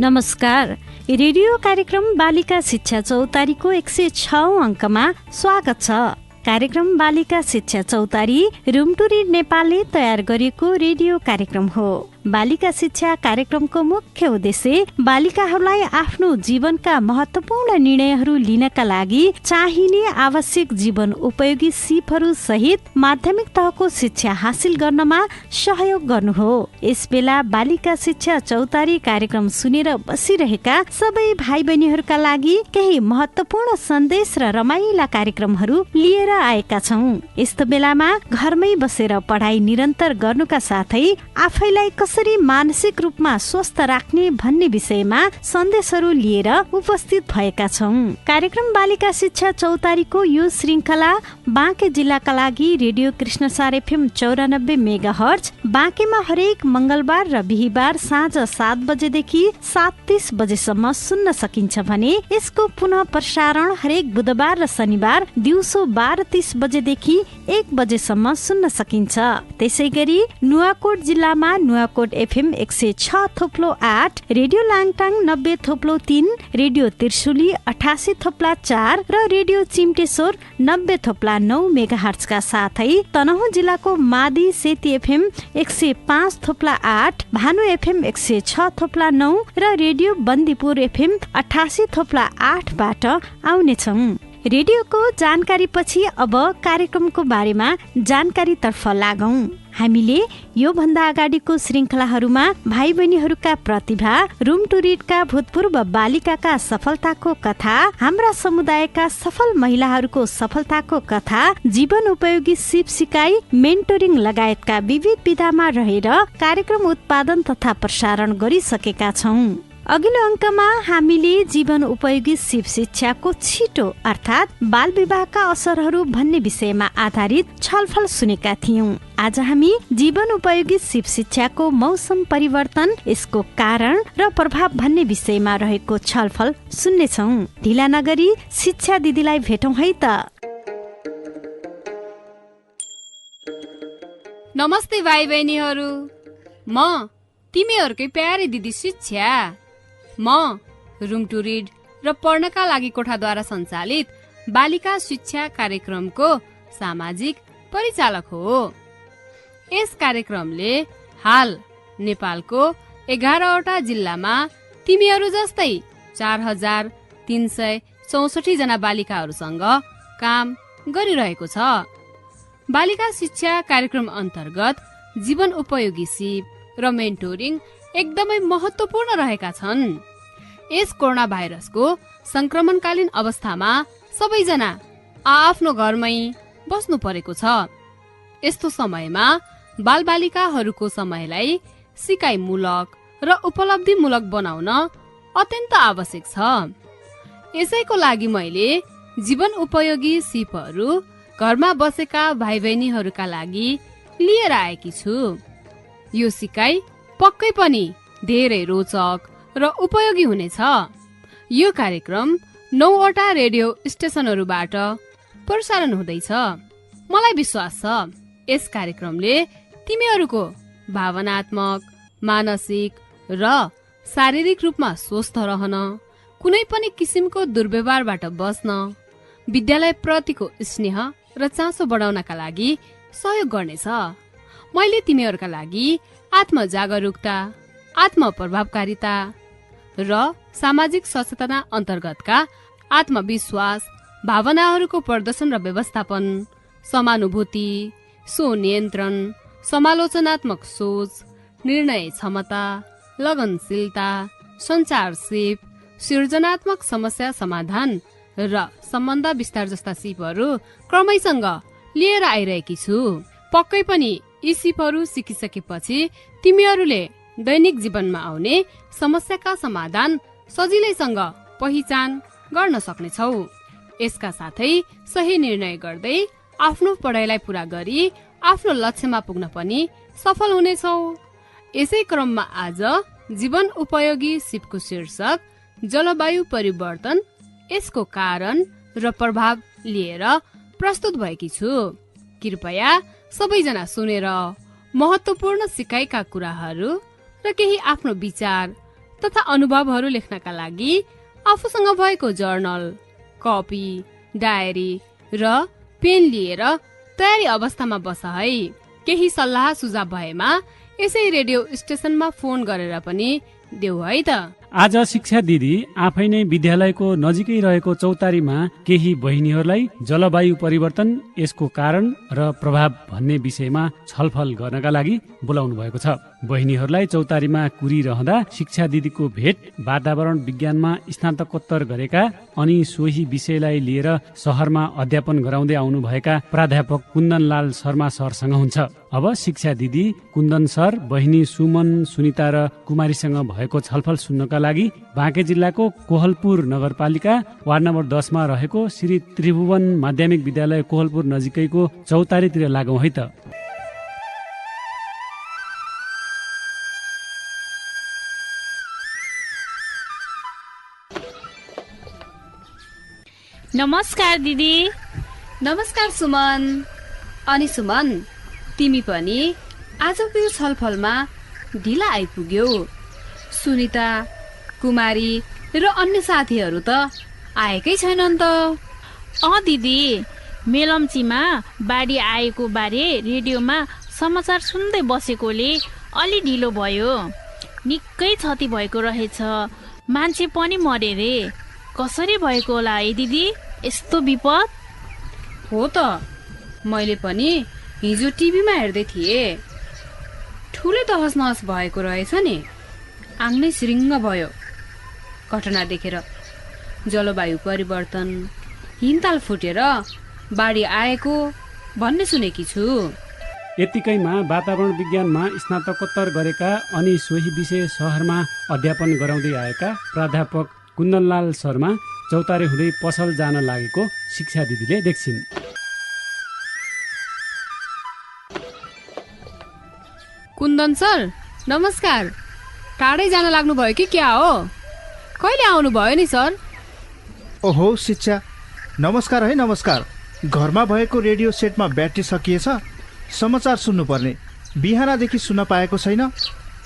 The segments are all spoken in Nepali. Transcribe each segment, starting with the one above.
नमस्कार। रेडियो कार्यक्रम बालिका शिक्षा चौतारीको 106औं अङ्कमा स्वागत छ। कार्यक्रम बालिका शिक्षा चौतारी रुम टु रिड नेपालले तयार गरेको रेडियो कार्यक्रम हो। बालिका शिक्षा कार्यक्रमको मुख्य उद्देश्य बालिकाहरूलाई आफ्नो जीवनका महत्त्वपूर्ण निर्णयहरू लिनका लागि चाहिने आवश्यक जीवन उपयोगी सिपहरू सहित माध्यमिक तहको शिक्षा हासिल गर्नमा सहयोग गर्नु हो। यसबेला बालिका शिक्षा चौतारी कार्यक्रम सुनेर बसिरहेका सबै भाइ बहिनीहरूका लागि केही महत्त्वपूर्ण सन्देश र रमाइला कार्यक्रमहरू लिएर आएका छौं। यस्तो बेलामा घरमै बसेर पढाइ निरन्तर गर्नुका साथै आफैलाई कसरी मानसिक रूपमा स्वस्थ राख्ने भन्ने विषयमा सन्देशहरू लिएर उपस्थित भएका छौं। कार्यक्रम बालिका शिक्षा चौतारीको यो श्रृङ्खला बाँके जिल्लाका लागि रेडियो कृष्णसार एफएम 94 मेगाहर्ज बाँकेमा हरेक मंगलबार र बिहीबार साँझ 7 बजेदेखि 7:30 बजेसम्म सुन्न सकिन्छ भने यसको पुनः प्रसारण हरेक बुधबार र शनिबार दिउँसो 12:30 बजेदेखि 1 बजेसम्म सुन्न सकिन्छ। त्यसैगरी नुवाकोट जिल्लामा Nuwakot FM 106.8, radio Langtang 90.3, radio Trishuli 88.4 र रेडियो चिम्टेश्वर 90.9 मेगाहर्जका साथै तनहुँ जिल्लाको मादी सेती एफएम 105.8, भानु एफएम 106.9 र रेडियो बन्दीपुर एफएम 88.8 बाट आउनेछौं। रेडियोको जानकारी पछि अब कार्यक्रमको बारेमा जानकारी तर्फ लागौं। हामीले यो भन्दा अगाडिको श्रृङ्खलाहरूमा भाइ बहिनीहरूका प्रतिभा, रुम टु रिडका भूतपूर्व बालिकाका सफलताको कथा, हाम्रा समुदायका सफल महिलाहरूको सफलताको कथा, जीवन उपयोगी सिप सिकाइ, मेन्टोरिङ लगायतका विविध विधामा रहेर कार्यक्रम उत्पादन तथा प्रसारण गरिसकेका छौं। अघिल्लो अङ्कमा हामीले जीवन उपयोगी सिप शिक्षाको छिटो अर्थात् बाल विवाहका असरहरू भन्ने विषयमा आधारित छलफल सुनेका थियौं। आज हामी जीवन उपयोगी सिप शिक्षाको मौसम परिवर्तन, यसको कारण र प्रभाव भन्ने विषयमा रहेको छलफल सुन्नेछौं। ढिला नगरी शिक्षा दिदीलाई भेटौं है त। नमस्ते भाइ बहिनीहरू, म तिमीहरूकै प्यारी दिदी शिक्षा। म रुम टु रिड र पढ्नका लागि कोठाद्वारा सञ्चालित बालिका शिक्षा कार्यक्रमको सामाजिक परिचालक हो। यस कार्यक्रमले हाल नेपालको 11वटा जिल्लामा तिमीहरू जस्तै 4364 जना बालिकाहरूसँग काम गरिरहेको छ। बालिका शिक्षा कार्यक्रम अन्तर्गत जीवन उपयोगी सिप र मेन्टोरिङ एकदमै महत्त्वपूर्ण रहेका छन्। यस कोरोना भाइरसको संक्रमणकालीन अवस्थामा सबैजना आफ्नो घरमै बस्नु परेको छ। यस्तो समयमा बालबालिकाहरूको समयलाई सिकाइमूलक र उपलब्धिमूलक बनाउन अत्यन्त आवश्यक छ। यसैको लागि मैले जीवन उपयोगी सिपहरू घरमा बसेका भाइ बहिनीहरूका लागि लिएर आएकी छु। यो सिकाइ पक्कै पनि धेरै रोचक र उपयोगी हुनेछ। यो कार्यक्रम 9वटा रेडियो स्टेशनहरूबाट प्रसारण हुँदैछ। मलाई विश्वास छ यस कार्यक्रमले तिमीहरूको भावनात्मक, मानसिक र शारीरिक रूपमा स्वस्थ रहन, कुनै पनि किसिमको दुर्व्यवहारबाट बस्न, विद्यालय प्रतिको स्नेह र चासो बढाउनका लागि सहयोग गर्नेछ। मैले तिमीहरूका लागि आत्मजागरूकता, आत्मप्रभावकारिता र सामाजिक सचेतना अन्तर्गतका आत्मविश्वास, भावनाहरूको प्रदर्शन र व्यवस्थापन, समानुभूति, स्वनियन्त्रण, समालोचनात्मक सोच, निर्णय क्षमता, लगनशीलता, सञ्चार सिप, सृजनात्मक समस्या समाधान र सम्बन्ध विस्तार जस्ता सिपहरू क्रमैसँग लिएर आइरहेकी छु। पक्कै पनि यी सिपहरू सिकिसकेपछि तिमीहरूले दैनिक जीवनमा आउने समस्याका समाधान सजिलैसँग पहिचान गर्न सक्नेछौ। यसका साथै सही निर्णय गर्दै आफ्नो पढाइलाई पूरा गरी आफ्नो लक्ष्यमा पुग्न पनि सफल हुनेछौ। यसै क्रममा आज जीवन उपयोगी सिपको शीर्षक जलवायु परिवर्तन, यसको कारण र प्रभाव लिएर प्रस्तुत भएकी छु। कृपया सबैजना सुनेर महत्त्वपूर्ण सिकाइका कुराहरू र केही आफ्नो विचार तथा अनुभवहरू लेख्नका लागि आफूसँग भएको जर्नल, कपी, डायरी र पेन लिएर तयारी अवस्थामा बस है। केही सल्लाह सुझाव भएमा यसै रेडियो स्टेशनमा फोन गरेर पनि देऊ है त। आज शिक्षा दिदी आफै नै विद्यालयको नजिकै रहेको चौतारीमा केही बहिनीहरूलाई जलवायु परिवर्तन, यसको कारण र प्रभाव भन्ने विषयमा छलफल गर्नका लागि बोलाउनु भएको छ। बहिनीहरूलाई चौतारीमा कुरिरहँदा शिक्षा दिदीको भेट वातावरण विज्ञानमा स्नातकोत्तर गरेका अनि सोही विषयलाई लिएर शहरमा अध्यापन गराउँदै आउनुभएका प्राध्यापक कुन्दनलाल शर्मा सरसँग हुन्छ। अब शिक्षा दिदी कुन्दन सर, बहिनी सुमन, सुनिता र कुमारीसँग भएको छलफल सुन्नका लागि बाँके जिल्लाको कोहलपुर नगरपालिका वार्ड नम्बर 10 मा रहेको श्री त्रिभुवन माध्यमिक विद्यालय कोहलपुर नजिकैको चौतारीतिर लागौं है त। नमस्कार दिदी। नमस्कार सुमन। अनि सुमन, तिमी पनि आजको यो छलफलमा ढिला आइपुग्यौ। सुनिता, कुमारी र अन्य साथीहरू त आएकै छैनन् त। दिदी, मेलम्चीमा बाढी आएको बारे रेडियोमा समाचार सुन्दै बसेकोले अलि ढिलो भयो। निकै क्षति भएको रहेछ, मान्छे पनि मरे रे। कसरी भएको होला है दिदी यस्तो विपद? हो त, मैले पनि हिजो टिभीमा हेर्दै थिएँ। ठुलै तहस नहस भएको रहेछ नि। आङ्नै सिरिङ्ग भयो घटना देखेर। जलवायु परिवर्तन, हिमताल फुटेर बाढी आएको भन्ने सुनेकी छु। यतिकैमा वातावरण विज्ञानमा स्नातकोत्तर गरेका अनि सोही विषय शहरमा अध्यापन गराउँदै आएका प्राध्यापक कुन्दनलाल शर्मा चौतारी हुँदै पसल जान लागेको शिक्षा दिदीले देख्छिन्। कुन्दन सर, नमस्कार। टाढै जान लाग्नु भयो कि क्या हो? कहिले आउनु भयो नि सर? ओहो शिक्षा, नमस्कार है नमस्कार। घरमा भएको रेडियो सेटमा ब्याट्री सकिएछ, समाचार सुन्नुपर्ने। बिहानदेखि सुन्न पाएको छैन,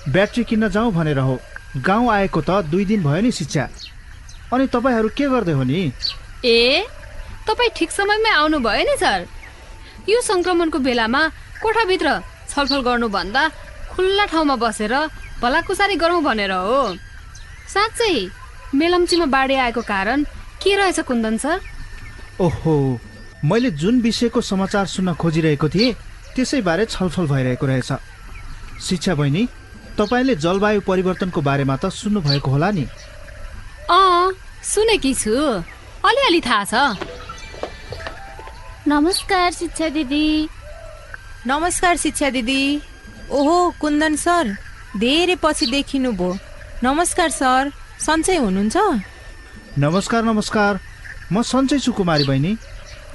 ब्याट्री किन्न जाउँ भनेर हो। गाउँ आएको त 2 दिन भयो नि शिक्षा। अनि तपाईँहरू के गर्दै हो नि? तपाईँ ठिक समयमै आउनु भयो नि सर। यो संक्रमणको बेलामा कोठाभित्र छलफल गर्नुभन्दा खुल्ला ठाउँमा बसेर भलाकुसारी गरौँ भनेर हो। साँच्चै मेलम्चीमा बाढी आएको कारण के रहेछ कुन्दन सर? ओहो, मैले जुन विषयको समाचार सुन्न खोजिरहेको थिएँ त्यसै बारे छलफल भइरहेको रहेछ। शिक्षा बहिनी, तपाईँले जलवायु परिवर्तनको बारेमा त सुन्नुभएको होला नि? सुनेकी छु, अलिअलि थाहा छ। नमस्कार शिक्षा दिदी। नमस्कार शिक्षा दिदी। ओहो कुन्दन सर, धेरै पछि देखिनु भो। नमस्कार सर, सन्चै हुनुहुन्छ? नमस्कार नमस्कार, म सन्चै छु कुमारी बहिनी।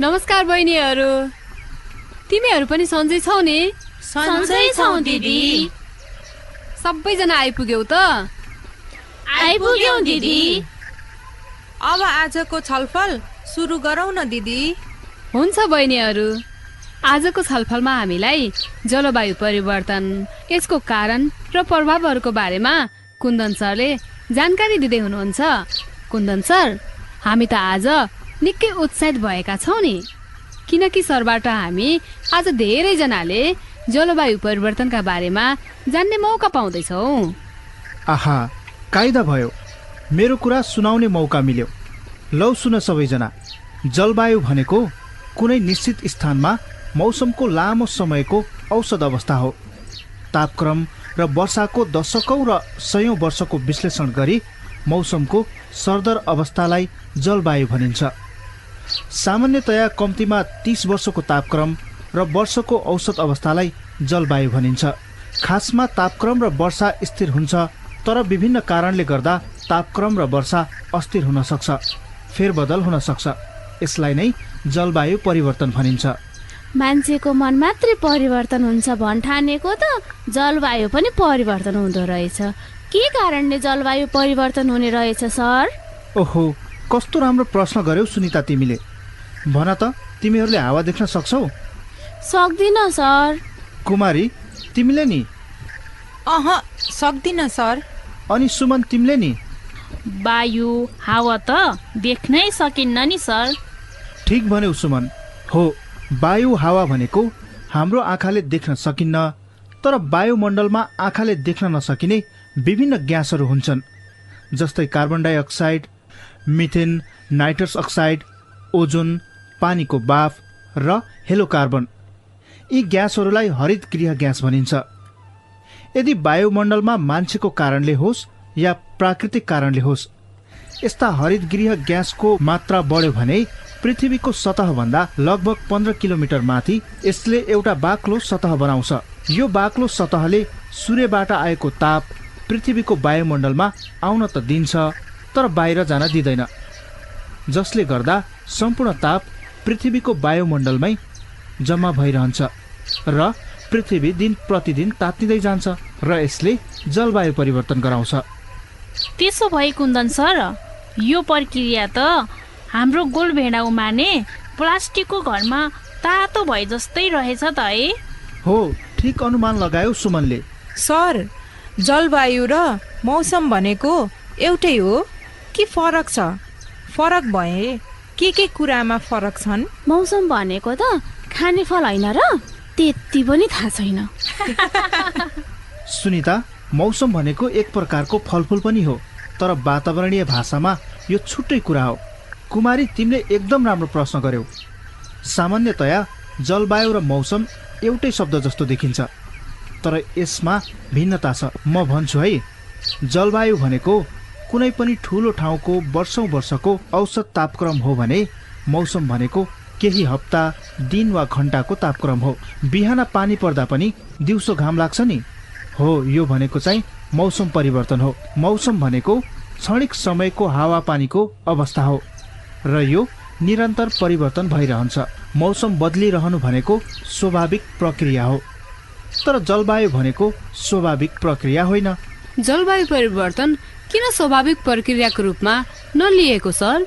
नमस्कार बहिनीहरू, तिमीहरू पनि सन्चै छौ नि? सन्चै छौ दिदी। सबैजना आइपुग्यौ त? आइपुग्यौ दिदी। अब आजको छलफल सुरु गरौँ न दिदी। हुन्छ बहिनीहरू, आजको छलफलमा हामीलाई जलवायु परिवर्तन, यसको कारण र प्रभावहरूको बारेमा कुन्दन सरले जानकारी दिँदै हुनुहुन्छ। कुन्दन सर, हामी त आज निकै उत्साहित भएका छौँ नि, किनकि सरबाट हामी आज धेरैजनाले जलवायु परिवर्तनका बारेमा जान्ने मौका पाउँदैछौँ। आहा, कायदा भयो, मेरो कुरा सुनाउने मौका मिल्यो। लौ सुन सबैजना। जलवायु भनेको कुनै निश्चित स्थानमा मौसमको लामो समयको औसत अवस्था हो। तापक्रम र वर्षाको दशकौं र सयौं वर्षको विश्लेषण गरी मौसमको सरदर अवस्थालाई जलवायु भनिन्छ। सामान्यतया कम्तीमा 30 वर्षको तापक्रम र वर्षको औसत अवस्थालाई जलवायु भनिन्छ। खासमा तापक्रम र वर्षा स्थिर हुन्छ, तर विभिन्न कारणले गर्दा तापक्रम र वर्षा अस्थिर हुन सक्छ, फेरबदल हुन सक्छ। यसलाई नै जलवायु परिवर्तन भनिन्छ। मान्छेको मन मात्रै परिवर्तन हुन्छ भन्ठानेको त जलवायु पनि परिवर्तन हुँदो रहेछ। के कारणले जलवायु परिवर्तन हुने रहेछ सर? ओहो, कस्तो राम्रो प्रश्न गर्यौ सुनिता तिमीले। भन त, तिमीहरूले हावा देख्न सक्छौ? सक्दिन सर। कुमारी, तिमीले नि? सक्दिन सर। अनि सुमन तिमीले नि? वायु हावा त देख्नै सकिन्न नि सर। ठिक भन्यौ सुमन। हो, वायु हावा भनेको हाम्रो आँखाले देख्न सकिन्न, तर वायुमण्डलमा आँखाले देख्न नसकिने विभिन्न ग्यासहरू हुन्छन्, जस्तै carbon dioxide, methane, nitrous oxide, ozone, पानीको बाफ र हेलो कार्बन। यी ग्यासहरूलाई हरित गृह ग्यास भनिन्छ। यदि वायुमण्डलमा मान्छेको कारणले होस् या प्राकृतिक कारणले होस्, यस्ता हरित गृह ग्यासको मात्रा बढ्यो भने पृथ्वीको सतहभन्दा लगभग 15 किलोमिटर माथि यसले एउटा बाक्लो सतह बनाउँछ। यो बाक्लो सतहले सूर्यबाट आएको ताप पृथ्वीको वायुमण्डलमा आउन त दिन्छ, तर बाहिर जान दिँदैन, जसले गर्दा सम्पूर्ण ताप पृथ्वीको वायुमण्डलमै जम्मा भइरहन्छ र पृथ्वी दिन प्रतिदिन तात्तिँदै जान्छ र यसले जलवायु परिवर्तन गराउँछ। त्यसो भए कुन्दन सर, यो प्रक्रिया त हाम्रो गोलभेडा उमार्ने प्लास्टिकको घरमा तातो भए जस्तै रहेछ त है? हो, ठिक अनुमान लगायो सुमनले। सर, जलवायु र मौसम भनेको एउटै हो कि फरक छ? फरक भए के कुरामा फरक छन्? मौसम भनेको त खाने फल होइन र? त्यति पनि थाहा छैन। सुनिता, मौसम भनेको एक प्रकारको फलफुल पनि हो, तर वातावरणीय भाषामा यो छुट्टै कुरा हो। कुमारी, तिमीले एकदम राम्रो प्रश्न गर्यौ। सामान्यतया जलवायु र मौसम एउटै शब्द जस्तो देखिन्छ, तर यसमा भिन्नता छ। म भन्छु है, जलवायु भनेको कुनै पनि ठुलो ठाउँको वर्षौं वर्षको औसत तापक्रम हो भने मौसम भनेको केही हप्ता, दिन वा घण्टाको तापक्रम हो। बिहान पानी पर्दा पनि दिउँसो घाम लाग्छ नि, हो, यो भनेको चाहिँ मौसम परिवर्तन हो। मौसम भनेको क्षणिक समयको हावापानीको अवस्था हो र यो निरन्तर परिवर्तन भइरहन्छ। मौसम बदलिरहनु भनेको स्वाभाविक प्रक्रिया हो, तर जलवायु भनेको स्वाभाविक प्रक्रिया होइन। जलवायु परिवर्तन किन स्वाभाविक प्रक्रियाको रूपमा नलिएको सर?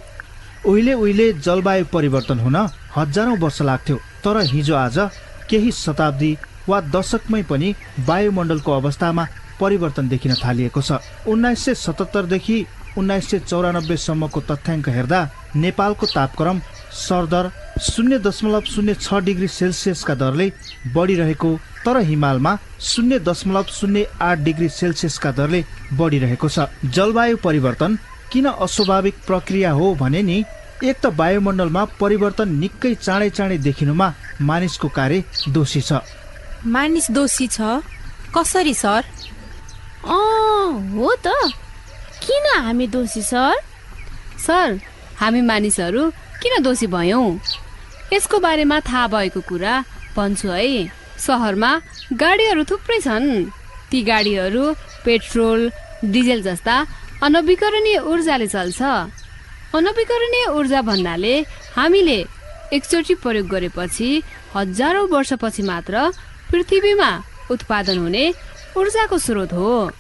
उहिले जलवायु परिवर्तन हुन हजारौं वर्ष लाग्थ्यो, तर हिजो आज केही शताब्दी वा दशकमै पनि वायुमण्डलको अवस्थामा परिवर्तन देखिन थालिएको छ। 1977 देखि 1994 सम्मको तथ्याङ्क हेर्दा नेपालको तापक्रम सरदर 0.06 डिग्री सेल्सियसका दरले बढिरहेको, तर हिमालमा 0.08 डिग्री सेल्सियसका दरले बढिरहेको छ। जलवायु परिवर्तन किन अस्वाभाविक प्रक्रिया हो भने नि, एक त वायुमण्डलमा परिवर्तन निकै चाँडै देखिनुमा मानिसको कार्य दोषी छ। मानिस दोषी छ? कसरी सर? हो त, किन हामी दोषी सर? सर, हामी मानिसहरू किन दोषी भयौँ? यसको बारेमा थाहा भएको कुरा भन्छु है। सहरमा गाडीहरू थुप्रै छन्। ती गाडीहरू पेट्रोल, डिजेल जस्ता अनवीकरणीय ऊर्जाले चल्छ। अनवीकरणीय ऊर्जा भन्नाले हामीले एकचोटि प्रयोग गरेपछि हजारौं वर्षपछि मात्र पृथ्वीमा उत्पादन हुने ऊर्जाको स्रोत हो।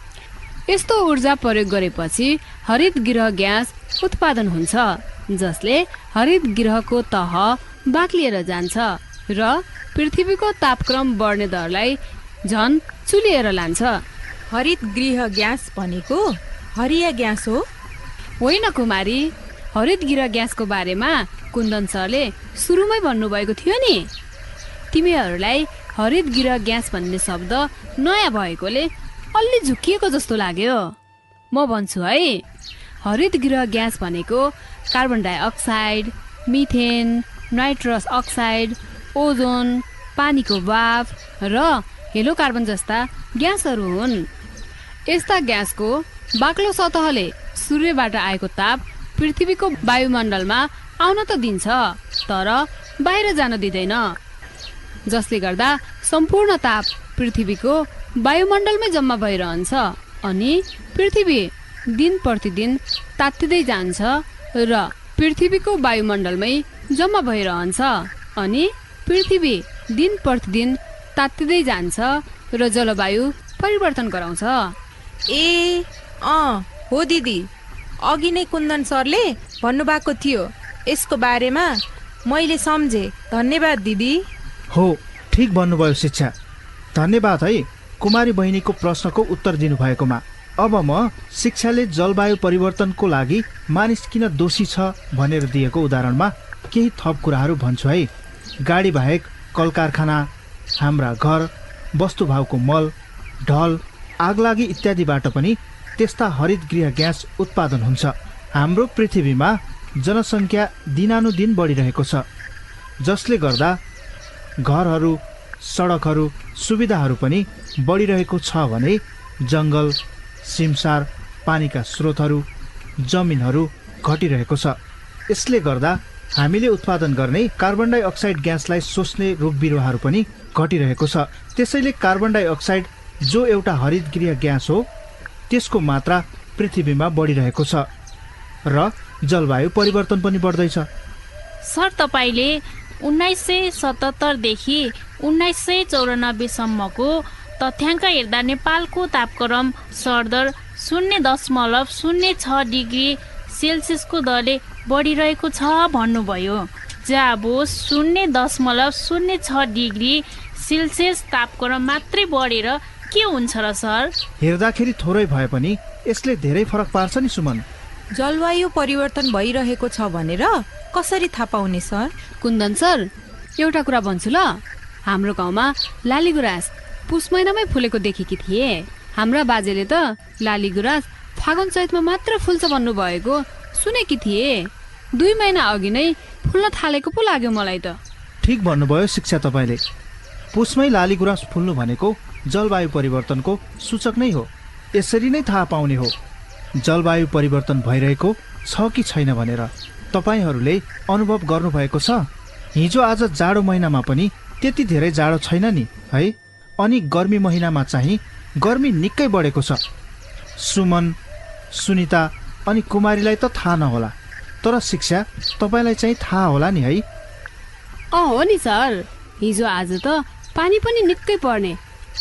यस्तो ऊर्जा प्रयोग गरेपछि हरित गृह ग्यास उत्पादन हुन्छ, जसले हरित गृहको तह बाक्लिएर जान्छ र पृथ्वीको तापक्रम बढ्ने दरलाई झन चुलिएर लान्छ। हरित गृह ग्यास भनेको हरिया ग्यास हो? होइन कुमारी, हरित गृह ग्यासको बारेमा कुन्दन सरले सुरुमै भन्नुभएको थियो नि। तिमीहरूलाई हरित गृह ग्यास भन्ने शब्द नयाँ भएकोले अलि झुकिएको जस्तो लाग्यो। म भन्छु है, हरित गृह ग्यास भनेको carbon dioxide, methane, nitrous oxide, ozone, पानीको बाफ र हेलो कार्बन जस्ता ग्यासहरू हुन्। यस्ता ग्यासको बाक्लो सतहले सूर्यबाट आएको ताप पृथ्वीको वायुमण्डलमा आउन त दिन्छ, तर बाहिर जान दिँदैन, जसले गर्दा सम्पूर्ण ताप पृथ्वीको वायुमण्डलमै जम्मा भइरहन्छ अनि पृथ्वी दिन प्रतिदिन तात्तिँदै जान्छ र पृथ्वीको वायुमण्डलमै जम्मा भइरहन्छ अनि पृथ्वी दिन प्रतिदिन तात्तिँदै जान्छ र जलवायु परिवर्तन गराउँछ। हो दिदी, अघि नै कुन्दन सरले भन्नुभएको थियो, यसको बारेमा मैले सम्झे। धन्यवाद दिदी। हो, ठिक भन्नुभयो शिक्षा। धन्यवाद है कुमारी बहिनीको प्रश्नको उत्तर दिनुभएकोमा। अब म शिक्षाले जलवायु परिवर्तनको लागि मानिस किन दोषी छ भनेर दिएको उदाहरणमा केही थप कुराहरू भन्छु है। गाडी बाहेक कल कारखाना, हाम्रा घर, वस्तुभावको मल, ढल, आगलागी इत्यादिबाट पनि त्यस्ता हरितगृह ग्यास उत्पादन हुन्छ। हाम्रो पृथ्वीमा जनसङ्ख्या दिनानुदिन बढिरहेको छ, जसले गर्दा घरहरू, सडकहरू, सुविधाहरू पनि बढिरहेको छ भने जङ्गल, सिमसार, पानीका स्रोतहरू, जमिनहरू घटिरहेको छ। यसले गर्दा हामीले उत्पादन गर्ने कार्बन डाइअक्साइड ग्यासलाई सोच्ने रुख बिरुवाहरू पनि घटिरहेको छ। त्यसैले कार्बन डाइअक्साइड जो एउटा हरितगृह ग्यास हो त्यसको मात्रा पृथ्वीमा बढिरहेको छ र जलवायु परिवर्तन पनि बढ्दैछ। सर, तपाईँले 1977 देखि 1994 सम्मको तथ्याङ्क हेर्दा नेपालको तापक्रम सरदर 0.06 डिग्री सेल्सियसको दरले बढिरहेको छ भन्नुभयो। जब 0.06 डिग्री सेल्सियस तापक्रम मात्रै बढेर के हुन्छ र सर? हेर्दाखेरि थोरै भए पनि यसले धेरै फरक पार्छ नि सुमन। जलवायु परिवर्तन भइरहेको छ भनेर कसरी थाहा पाउने सर? कुन्दन सर, एउटा कुरा भन्छु ल। हाम्रो गाउँमा लाली गुराँस पुस महिनामै फुलेको देखेकी थिए। हाम्रा बाजेले त लाली गुराँस फागुन चैतमा मात्र फुल्छ भन्नुभएको सुनेकी थिए। 2 महिना अघि नै फुल्न थालेको पो लाग्यो मलाई त। ठिक भन्नुभयो शिक्षा तपाईँले। पुसमै लाली गुराँस फुल्नु भनेको जलवायु परिवर्तनको सूचक नै हो। यसरी नै थाहा पाउने हो जलवायु परिवर्तन भइरहेको छ कि छैन भनेर। तपाईँहरूले अनुभव गर्नुभएको छ? हिजो आज जाडो महिनामा पनि त्यति धेरै जाडो छैन नि है, अनि गर्मी महिनामा चाहिँ गर्मी निकै बढेको छ। सुमन, सुनिता अनि कुमारीलाई त थाहा नहोला, तर शिक्षा तपाईँलाई चाहिँ थाहा होला नि है। हो नि सर, हिजो आज त पानी पनि निकै पर्ने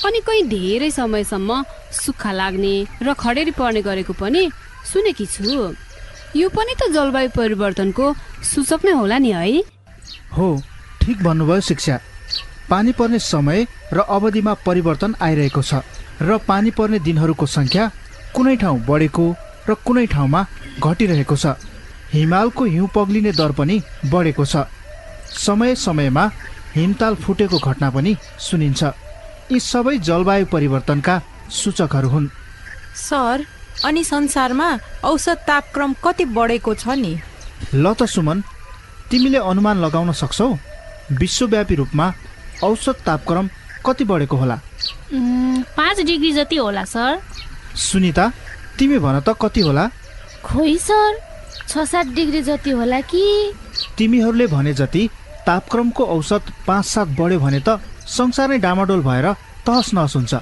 अनि कहीँ धेरै समयसम्म सुक्खा लाग्ने र खडेरी पर्ने गरेको पनि सुनेकी छु। यो पनि त जलवायु परिवर्तनको सूचक नै होला नि है? हो, ठिक भन्नुभयो शिक्षा। पानी पर्ने समय र अवधिमा परिवर्तन आइरहेको छ र पानी पर्ने दिनहरूको सङ्ख्या कुनै ठाउँ बढेको र कुनै ठाउँमा घटिरहेको छ। हिमालको हिउँ पग्लिने दर पनि बढेको छ। समय समयमा हिमताल फुटेको घटना पनि सुनिन्छ। यी सबै जलवायु परिवर्तनका सूचकहरू हुन्। सर, अनि संसारमा औसत तापक्रम कति बढेको छ नि? ल त सुमन, तिमीले अनुमान लगाउन सक्छौ विश्वव्यापी रूपमा औसत तापक्रम कति बढेको होला? 5 डिग्री जति होला सर। सुनिता, तिमी भन त कति होला? खोइ सर, 6-7 डिग्री जति होला कि? तिमीहरूले भने जति तापक्रमको औसत 5-7 बढ्यो भने त संसार नै डामाडोल भएर तहस नहस हुन्छ।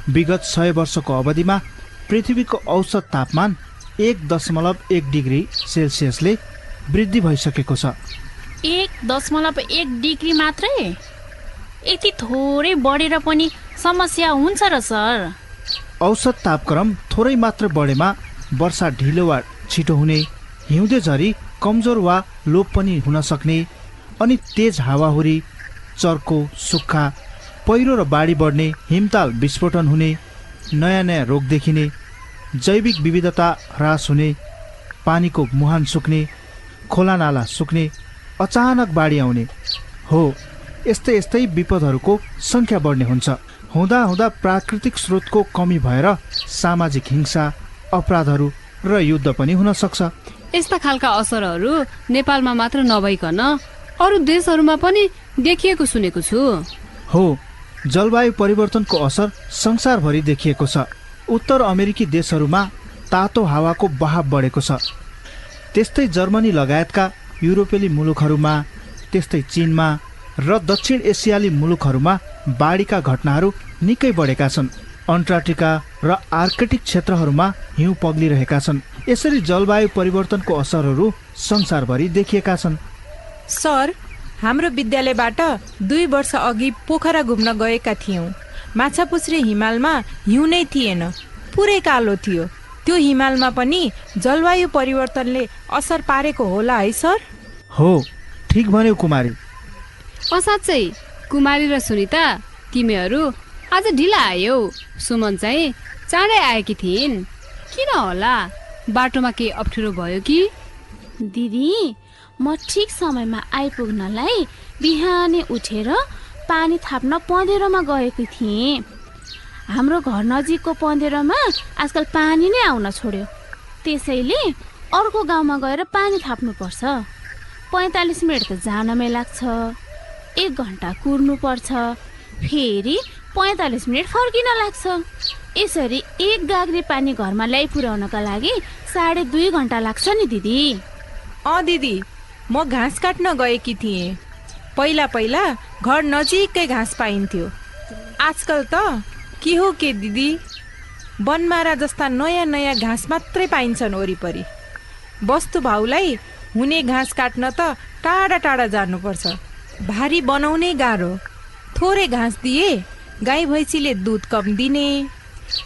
विगत 100 वर्षको अवधिमा पृथ्वीको औसत तापमान 1.1 डिग्री सेल्सियसले वृद्धि भइसकेको छ। 1.1 डिग्री मात्रै? यति थोरै बढेर पनि समस्या हुन्छ र सर? औसत तापक्रम थोरै मात्र बढेमा वर्षा ढिलो वा छिटो हुने, हिउँदे झरी कमजोर वा लोप पनि हुन सक्ने, अनि तेज हावाहुरी, चर्को, सुक्खा, पहिरो र बाढी बढ्ने, हिमताल विस्फोटन हुने, नयाँ नयाँ रोग देखिने, जैविक विविधता ह्रास हुने, पानीको मुहान सुक्ने, खोला नाला सुक्ने, अचानक बाढी आउने हो। यस्तै यस्तै विपदहरूको सङ्ख्या बढ्ने हुन्छ। हुँदा हुँदा प्राकृतिक स्रोतको कमी भएर सामाजिक हिंसा, अपराधहरू र युद्ध पनि हुन सक्छ। यस्ता खालका असरहरू नेपालमा मात्र नभइकन अरू देशहरूमा पनि देखिएको सुनेको छु। हो, जलवायु परिवर्तनको असर संसारभरि देखिएको छ। उत्तर अमेरिकी देशहरूमा तातो हावाको बहाव बढेको छ। त्यस्तै जर्मनी लगायतका युरोपेली मुलुकहरूमा, त्यस्तै चीनमा र दक्षिण एसियाली मुलुकहरूमा बाढीका घटनाहरू निकै बढेका छन्। अन्टार्क्टिका र आर्कटिक क्षेत्रहरूमा हिउँ पग्लिरहेका छन्। यसरी जलवायु परिवर्तनको असरहरू संसारभरि देखिएका छन्। सर, हाम्रो विद्यालयबाट 2 वर्ष अघि पोखरा घुम्न गएका थियौँ। माछापुच्छ्रे हिमालमा हिउँ नै थिएन, पुरै कालो थियो। त्यो हिमालमा पनि जलवायु परिवर्तनले असर पारेको होला है सर? हो, ठिक भन्यौ कुमारी। असाध्यै कुमारी र सुनिता, तिमीहरू आज ढिला आयौ। सुमन चाहिँ चाँडै आएकी थिइन्। किन होला? बाटोमा केही अप्ठ्यारो भयो कि? दिदी, म ठिक समयमा आइपुग्नलाई बिहानै उठेर पानी थाप्न पँधेरोमा गएको थिएँ। हाम्रो घर नजिकको पँधेरोमा आजकल पानी नै आउन छोड्यो। त्यसैले अर्को गाउँमा गएर पानी थाप्नुपर्छ। 45 मिनट त जानमै लाग्छ, 1 घन्टा कुर्नुपर्छ, फेरि 45 मिनट फर्किन लाग्छ। यसरी 1 गाग्री पानी घरमा ल्याइ पुर्याउनका लागि 2.5 घन्टा लाग्छ नि दिदी। दिदी, म घाँस काट्न गएकी थिएँ। पहिला पहिला घर नजिकै घाँस पाइन्थ्यो। आजकल त के हो के दिदी, बनमारा जस्ता नयाँ नयाँ घाँस मात्रै पाइन्छन् वरिपरि। वस्तु भाउलाई हुने घाँस काट्न त टाढा टाढा जानुपर्छ। भारी बनाउनै गाह्रो। थोरै घाँस दिए गाई भैँसीले दुध कम दिने,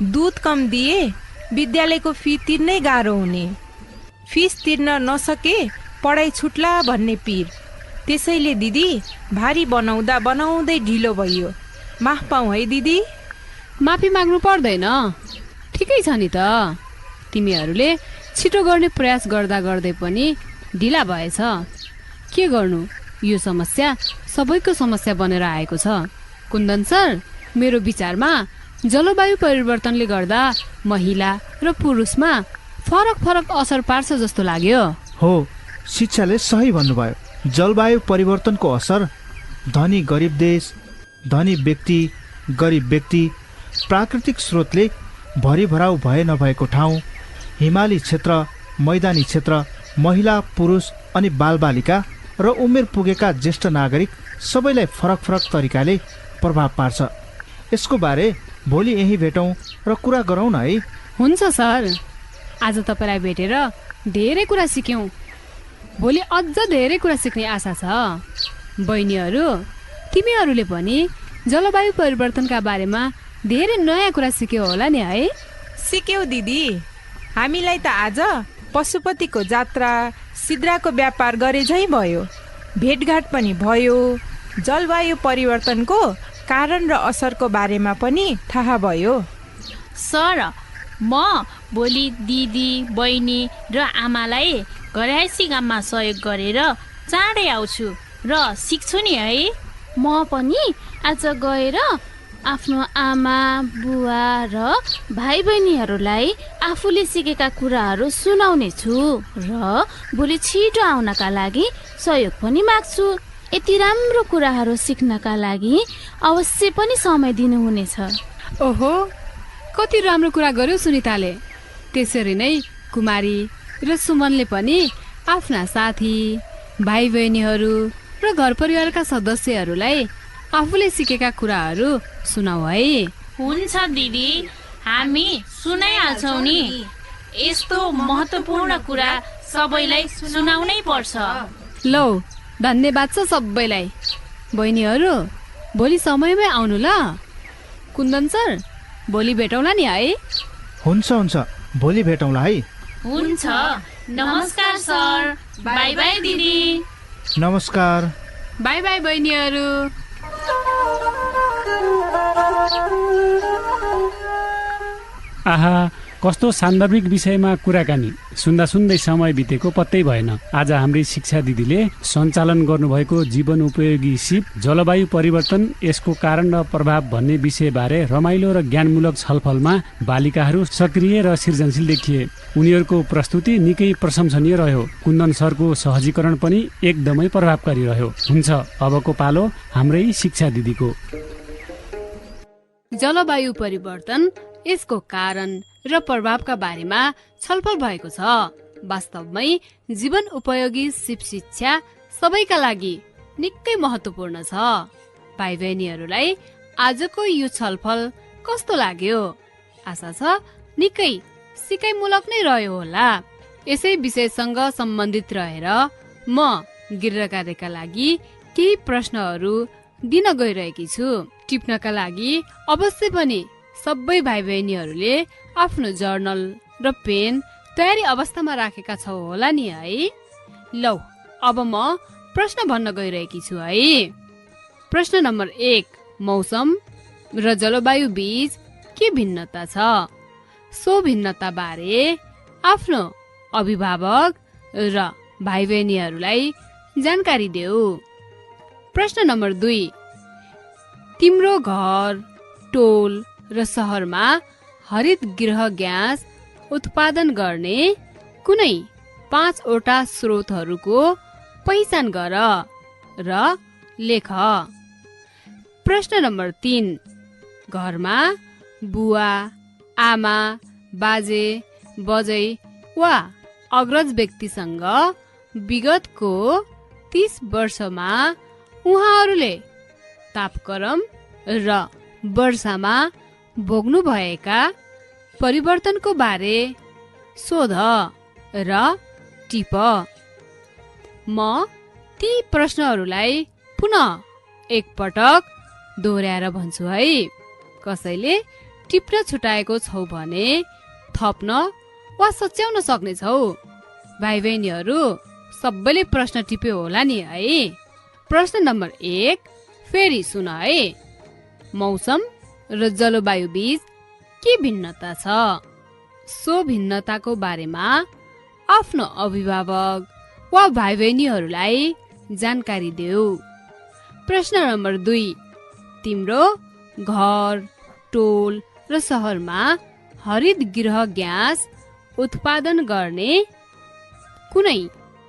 दुध कम दिए विद्यालयको फी तिर्नै गाह्रो हुने, फिस तिर्न नसके पढाइ छुट्ला भन्ने पिर। त्यसैले दिदी, भारी बनाउँदा बनाउँदै ढिलो भइयो। माफ पाऊ है दिदी। माफी माग्नु पर्दैन, ठिकै छ नि त। तिमीहरूले छिटो गर्ने प्रयास गर्दा गर्दै पनि ढिला भएछ। के गर्नु, यो समस्या सबैको समस्या बनेर आएको छ। कुन्दन सर, मेरो विचारमा जलवायु परिवर्तनले गर्दा महिला र पुरुषमा फरक फरक असर पार्छ जस्तो लाग्यो। हो, शिक्षाले सही भन्नुभयो। जलवायु परिवर्तनको असर धनी गरिब देश, धनी व्यक्ति गरिब व्यक्ति, प्राकृतिक स्रोतले भरिभराउ भए नभएको ठाउँ, हिमाली क्षेत्र, मैदानी क्षेत्र, महिला पुरुष अनि बालबालिका र उमेर पुगेका ज्येष्ठ नागरिक सबैलाई फरक फरक तरिकाले प्रभाव पार्छ। यसको बारे भोलि यही भेटौँ र कुरा गरौँ न है। हुन्छ सर, आज तपाईँलाई भेटेर धेरै कुरा सिक्यौँ। भोलि अझ धेरै कुरा सिक्ने आशा छ। बहिनीहरू, तिमीहरूले पनि जलवायु परिवर्तनका बारेमा धेरै नयाँ कुरा सिक्यौ होला नि है? सिक्यौ दिदी। हामीलाई त आज पशुपतिको जात्रा, सिद्राको व्यापार गरे झै भयो। भेटघाट पनि भयो। जलवायु परिवर्तनको कारण र असरको बारेमा पनि थाहा भयो। सर, म भोलि दिदी, बहिनी र आमालाई घरैसी गाममा सहयोग गरेर चाँडै आउँछु र सिक्छु नि है। म पनि आज गएर आफ्नो आमा, बुवा र भाइ बहिनीहरूलाई आफूले सिकेका कुराहरू सुनाउने छु र भोलि छिटो आउनका लागि सहयोग पनि माग्छु। यति राम्रो कुराहरू सिक्नका लागि अवश्य पनि समय दिनुहुनेछ। ओहो, कति राम्रो कुरा गर्यो सुनिताले। त्यसरी नै कुमारी र सुमनले पनि आफ्ना साथी, भाइ बहिनीहरू र घर परिवारका सदस्यहरूलाई आफूले सिकेका कुराहरू सुनाऊ है। हुन्छ दिदी, हामी सुनाइहाल्छौँ नि। यस्तो महत्त्वपूर्ण कुरा सबैलाई सुनाउनै पर्छ। लौ, धन्यवाद छ सबैलाई। बहिनीहरू, भोलि समयमै आउनु ल। कुन्दन सर, भोलि भेटौँला नि है? हुन्छ हुन्छ, भोलि भेटौँला है। हुन्छ, नमस्कार सर। बाई बाई दिदी। नमस्कार। बाई बाई बहिनीहरू। आहा, कस्तो सान्दर्भिक विषयमा कुराकानी। सुन्दा सुन्दै समय बितेको पत्तै भएन। आज हाम्री शिक्षा दिदीले सञ्चालन गर्नुभएको जीवन उपयोगी सिप जलवायु परिवर्तन, यसको कारण र प्रभाव भन्ने विषयबारे रमाइलो र ज्ञानमूलक छलफलमा बालिकाहरू सक्रिय र सृजनशील देखिए। उनीहरूको प्रस्तुति निकै प्रशंसनीय रह्यो। कुन्दन सरको सहजीकरण पनि एकदमै प्रभावकारी रह्यो। हुन्छ, अबको पालो हाम्रै शिक्षा दिदीको। जलवायु परिवर्तन, यसको कारण र प्रभावका बारेमा छलफल भएको छ। वास्तवमै जीवन उपयोगी सिप शिक्षा सबैका लागि निकै महत्त्वपूर्ण छ। भाइ बहिनीहरूलाई आजको यो छलफल कस्तो लाग्यो? आशा छ निकै सिकाइमूलक नै रह्यो होला। यसै विषयसँग सम्बन्धित रहेर म गृह कार्यका लागि केही प्रश्नहरू दिन गइरहेकी छु। टिप्नका लागि अवश्य पनि सबै भाइ बहिनीहरूले आफ्नो जर्नल र पेन तयारी अवस्थामा राखेका छौ होला नि है? लौ, अब म प्रश्न भन्न गइरहेकी छु है। प्रश्न नम्बर 1, मौसम र जलवायु बीच के भिन्नता छ? सो भिन्नताबारे आफ्नो अभिभावक र भाइ बहिनीहरूलाई जानकारी देऊ। प्रश्न नम्बर 2, तिम्रो घर, टोल र सहरमा हरित गृह ग्यास उत्पादन गर्ने कुनै 5 वटा स्रोतहरूको पहिचान गर र लेख। प्रश्न नम्बर 3, घरमा बुवा, आमा, बाजे, बजै वा अग्रज व्यक्तिसँग विगतको 30 वर्षमा उहाँहरूले तापक्रम र वर्षामा भोग्नु भएका परिवर्तनको बारे सोध र टिप। म ती प्रश्नहरूलाई पुनः एकपटक दोहोऱ्याएर भन्छु है। कसैले टिप्न छुटाएको छौ भने थप्न वा सच्याउन सक्नेछौ। भाइ बहिनीहरू सबैले प्रश्न टिप्यो होला नि है। प्रश्न नम्बर 1 फेरि सुन है। मौसम र जलवायु बीच के भिन्नता छ? सो भिन्नताको बारेमा आफ्नो अभिभावक वा भाइ बहिनीहरूलाई जानकारी देऊ। प्रश्न नम्बर 2, तिम्रो घर, टोल र सहरमा हरित गृह ग्यास उत्पादन गर्ने कुनै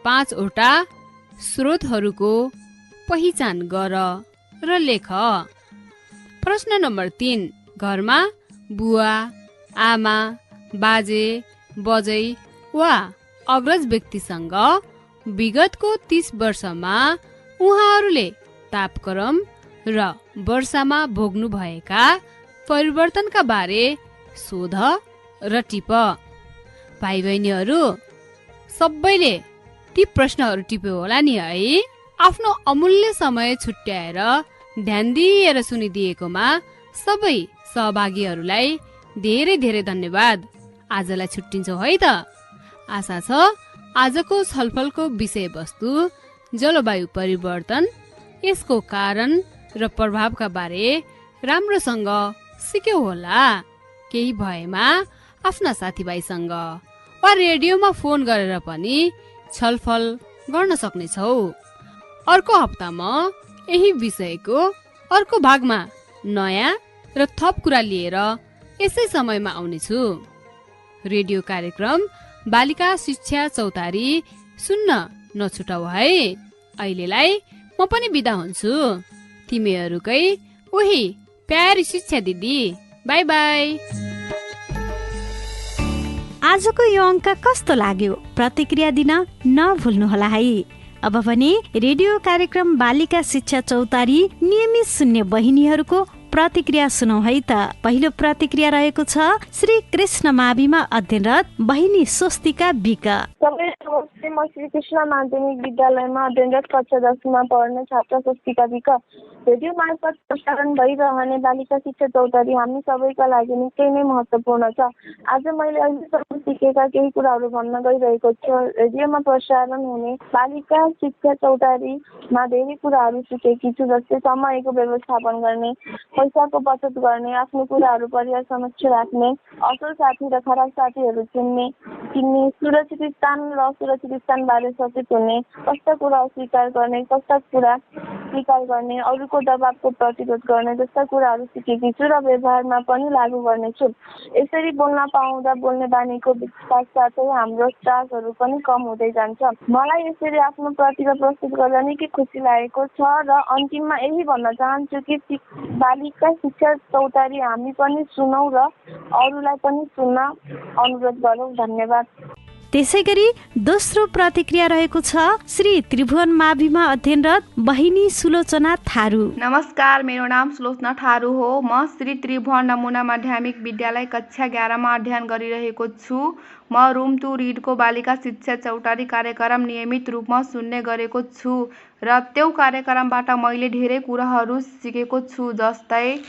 5 वटा स्रोतहरूको पहिचान गर र लेख। प्रश्न नम्बर 3, घरमा बुवा, आमा, बाजे, बजै वा अग्रज व्यक्तिसँग विगतको 30 वर्षमा उहाँहरूले तापक्रम र वर्षामा भोग्नु भएका परिवर्तनका बारे सोध र टिप। भाइ बहिनीहरू सबैले ती प्रश्नहरू टिप्यो होला नि है। आफ्नो अमूल्य समय छुट्याएर ध्यान दिएर सुनिदिएकोमा सबै सहभागीहरूलाई धेरै धेरै धन्यवाद। आजलाई छुट्टिन्छौँ है त। आशा छ आजको छलफलको विषयवस्तु जलवायु परिवर्तन, यसको कारण र प्रभावका बारे राम्रोसँग सिक्यौ होला। केही भएमा आफ्ना साथीभाइसँग वा रेडियोमा फोन गरेर पनि छलफल गर्न सक्नेछौ। अर्को हप्तामा यही विषयको अर्को भागमा नयाँ र थप कुरा लिएर यसै समयमा आउनेछु। रेडियो कार्यक्रम बालिका शिक्षा चौतारी सुन्न नछुटाऊ है। अहिलेलाई म पनि बिदा हुन्छु। तिमीहरूकै उही प्यारी शिक्षा दिदी। By by. आजको यो अङ्क कस्तो लाग्यो? प्रतिक्रिया दिन नभुल्नुहोला है। अब भने रेडियो कार्यक्रम बालिका शिक्षा चौतारी नियमित सुन्ने बहिनीहरूको प्रतिक्रिया सुनौ है त। पहिलो प्रतिक्रिया रहेको छ श्री कृष्ण माविमा अध्ययनरत बहिनी स्वस्तिका विक। म श्री कृष्ण माध्यमिक विद्यालयमा अध्ययनरत कक्षा 10 मा पढ्ने छात्र स्वस्तिका विक। रेडियो मार्फत प्रसारण भइरहने बालिका शिक्षा चौतारी हामी सबैका लागि निकै नै महत्त्वपूर्ण छ। आज मैले अहिलेसम्म सिकेका केही कुराहरू भन्न गइरहेको छु। रेडियोमा प्रसारण हुने बालिका शिक्षा चौतारीमा धेरै कुराहरू सिकेकी छु, जस्तै समयको व्यवस्थापन गर्ने, पैसाको बचत गर्ने, आफ्नो कुराहरू परिवार समक्ष राख्ने, असल साथी र खराब साथीहरू चिन्ने, सुरक्षित स्थान र असुरक्षित स्थानबारे सचेत हुने, कस्ता कुरा अस्वीकार गर्ने, कस्ता कुरा स्वीकार गर्ने, अरूको दबावको प्रतिरोध गर्ने जस्ता कुराहरू सिकेकी छु र व्यवहारमा पनि लागू गर्नेछु। यसरी बोल्न पाउँदा बोल्ने बानीको विकास साथै हाम्रो स्ट्रेसहरू पनि कम हुँदै जान्छ। मलाई यसरी आफ्नो प्रतिभा प्रस्तुत गर्दा निकै खुसी लागेको छ र अन्तिममा यही भन्न चाहन्छु कि बालिका शिक्षा चौतारी हामी पनि सुनौ र अरूलाई पनि सुन्न अनुरोध गरौँ। धन्यवाद। त्यसै गरी दोस्रो प्रतिक्रिया रहेको छ श्री त्रिभुवन माविमा अध्ययनरत बहिनी सुलोचना थारू। नमस्कार, मेरो नाम सुलोचना थारू हो। म श्री त्रिभुवन नमुना माध्यमिक विद्यालय कक्षा 11 मा अध्ययन गरिरहेको छु। म रुम टु रिडको बालिका शिक्षा चौतारी कार्यक्रम नियमित रूपमा सुन्ने गरेको छु र त्यो कार्यक्रमबाट मैले धेरै कुराहरू सिकेको छु, जस्तै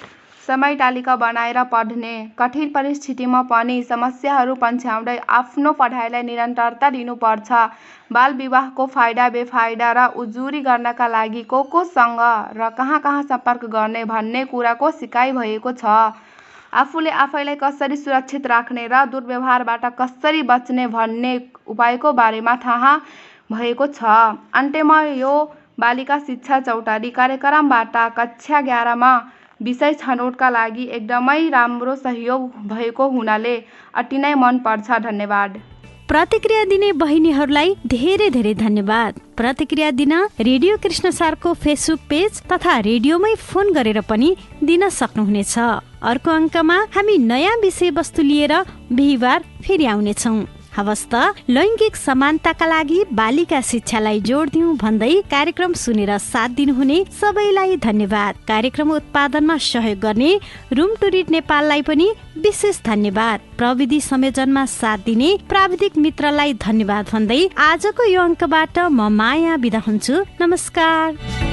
समय तालिका बनाएर पढ्ने, कठिन परिस्थितिमा पनि समस्याहरू पन्छ्याउँदै आफ्नो पढाइलाई निरन्तरता दिनुपर्छ, बाल विवाहको फाइदा बेफाइदा र उजुरी गर्नका लागि कोसँग र कहाँ सम्पर्क गर्ने भन्ने कुराको सिकाइ भएको छ। आफूले आफैलाई कसरी सुरक्षित राख्ने र दुर्व्यवहारबाट कसरी बच्ने भन्ने उपायको बारेमा थाहा भएको छ। अन्त्यमा यो बालिका शिक्षा चौतारी कार्यक्रमबाट कक्षा 11मा विषय छनौटका लागि एकदमै राम्रो सहयोग भएको हुनाले अति नै मन पर्छ। धन्यवाद। प्रतिक्रिया दिने बहिनीहरूलाई धेरै धेरै धन्यवाद। प्रतिक्रिया दिन रेडियो कृष्ण सरको फेसबुक पेज तथा रेडियोमै फोन गरेर पनि दिन सक्नुहुनेछ। अर्को अङ्कमा हामी नयाँ विषयवस्तु लिएर बिहिबार फेरि आउनेछौँ। हवस् त, लैङ्गिक समानताका लागि बालिका शिक्षालाई जोड दिउँ भन्दै कार्यक्रम सुनेर साथ दिनुहुने सबैलाई धन्यवाद। कार्यक्रम उत्पादनमा सहयोग गर्ने रुम टु रिड नेपाललाई पनि विशेष धन्यवाद। प्रविधि संयोजनमा साथ दिने प्राविधिक मित्रलाई धन्यवाद भन्दै आजको यो अङ्कबाट म माया बिदा हुन्छु। नमस्कार।